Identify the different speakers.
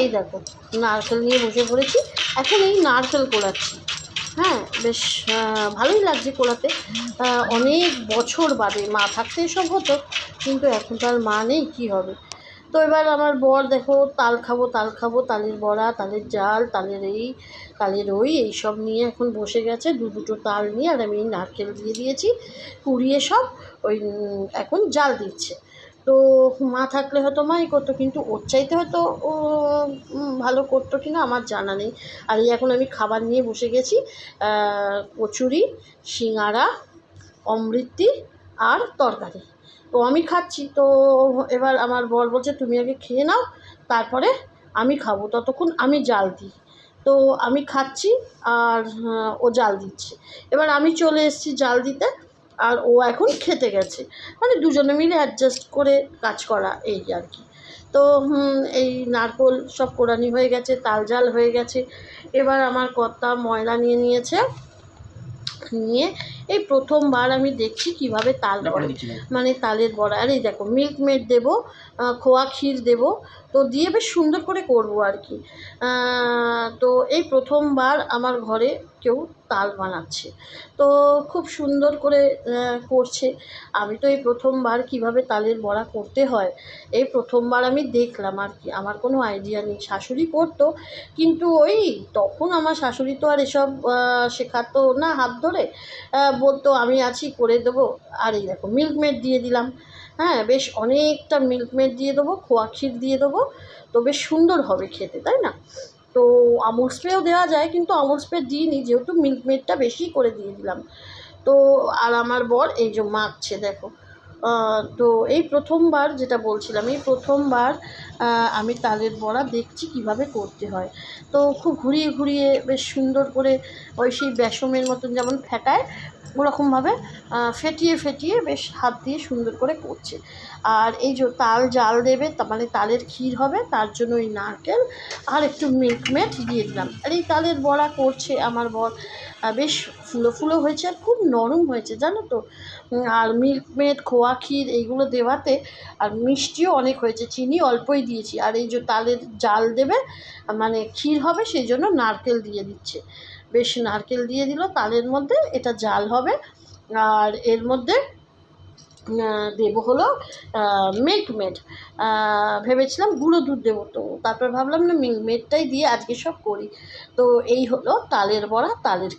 Speaker 1: এই দেখো নারকেল নিয়ে বসে পড়েছি, এখন এই নারকেল কোড়াচ্ছি। হ্যাঁ, বেশ ভালোই লাগছে কোড়াতে। অনেক বছর বাদে, মা থাকতে এসব হতো, কিন্তু এখন তো আর মা নেই, কী হবে। তো এবার আমার বর দেখো তাল খাবো তাল খাবো, তালের বড়া, তালের জাল, তালের এই তালের ওই এইসব নিয়ে এখন বসে গেছে, দুটো তাল নিয়ে। আর আমি নারকেল দিয়ে দিয়েছি কুড়িয়ে সব, ওই এখন জাল দিচ্ছে। তো মা থাকলে হয়তো মাই করতো, কিন্তু ওর চাইতে হয়তো ও ভালো করতো কি না আমার জানা নেই। আর এই এখন আমি খাবার নিয়ে বসে গেছি, কচুরি, সিঙাড়া, অমৃতি আর তরকারি। তো আমি খাচ্ছি। তো এবার আমার বর বলছে তুমি আগে খেয়ে নাও, তারপরে আমি খাবো, ততক্ষণ আমি জাল দিই। তো আমি খাচ্ছি আর ও জাল দিচ্ছে। এবার আমি চলে এসেছি জাল দিতে, আর ও এখন খেতে গেছে। মানে দুজনে মিলে অ্যাডজাস্ট করে কাজ করা, এই আর কি। তো এই নারকোল সব কোড়ানি হয়ে গেছে, তাল জাল হয়ে গেছে। এবার আমার কর্তা ময়দা নিয়ে নিয়েছে, নিয়ে এই প্রথমবার আমি দেখছি কিভাবে তাল করে, মানে তালের বড়া। আর এই দেখো মিল্ক মেড দেবো, খোয়া ক্ষীর দেবো, তো দিয়ে বেশ সুন্দর করে করবো আর কি। তো এই প্রথমবার আমার ঘরে কেউ তাল বানাচ্ছে, তো খুব সুন্দর করে করছে। আমি তো এই প্রথমবার কিভাবে তালের বড়া করতে হয় এই প্রথমবার আমি দেখলাম আর কি। আমার কোনো আইডিয়া নেই। শাশুড়ি করতো, কিন্তু ওই তখন আমার শাশুড়ি তো আর এসব শেখাতো না হাত ধরে, বলতো আমি আছি করে দেবো। আর এই দেখো মিল্ক মেড দিয়ে দিলাম। হ্যাঁ, বেশ অনেকটা মিল্ক মেড দিয়ে দেবো, খোয়া ক্ষীর দিয়ে দেবো, তো বেশ সুন্দর হবে খেতে, তাই না? তো আমুল স্প্রেও দেওয়া যায়, কিন্তু আমুল স্প্রে দিইনি, যেহেতু মিল্ক মেডটা বেশি করে দিয়ে দিলাম। তো আর আমার বর এই যে মাখছে দেখো। তো এই প্রথমবার যেটা বলছিলাম, এই প্রথমবার আমি তালের বড়া দেখছি কিভাবে করতে হয়। তো খুব ঘুরিয়ে ঘুরিয়ে বেশ সুন্দর করে ওই সেই বেসমের মতন যেমন ফেটায় ওরকমভাবে ফেটিয়ে ফেটিয়ে বেশ হাত দিয়ে সুন্দর করে করছে। আর এই যে তাল জাল দেবে, মানে তালের ক্ষীর হবে, তার জন্য ওই নারকেল আর একটু মিল্ক মেড দিয়ে দিলাম। আর এই তালের বড়া করছে আমার বর, বেশ ফুলো ফুলো হয়েছে আর খুব নরম হয়েছে, জানো তো। আর মিল্ক মেড, খোয়া ক্ষীর এইগুলো দেওয়াতে আর মিষ্টিও অনেক হয়েছে, চিনি অল্পই দিয়েছি। আর এই যে তালের জাল দেবে, মানে ক্ষীর হবে, সেই জন্য নারকেল দিয়ে দিচ্ছে। বেশ নারকেল দিয়ে দিল তালের মধ্যে, এটা জাল হবে। আর এর মধ্যে দেবো হলো মিল্ক মেড। ভেবেছিলাম গুঁড়ো দুধ দেবো, তো তারপর ভাবলাম না মিল্ক মেডটাই দিয়ে আজকে সব করি। তো এই হলো তালের বড়া, তালের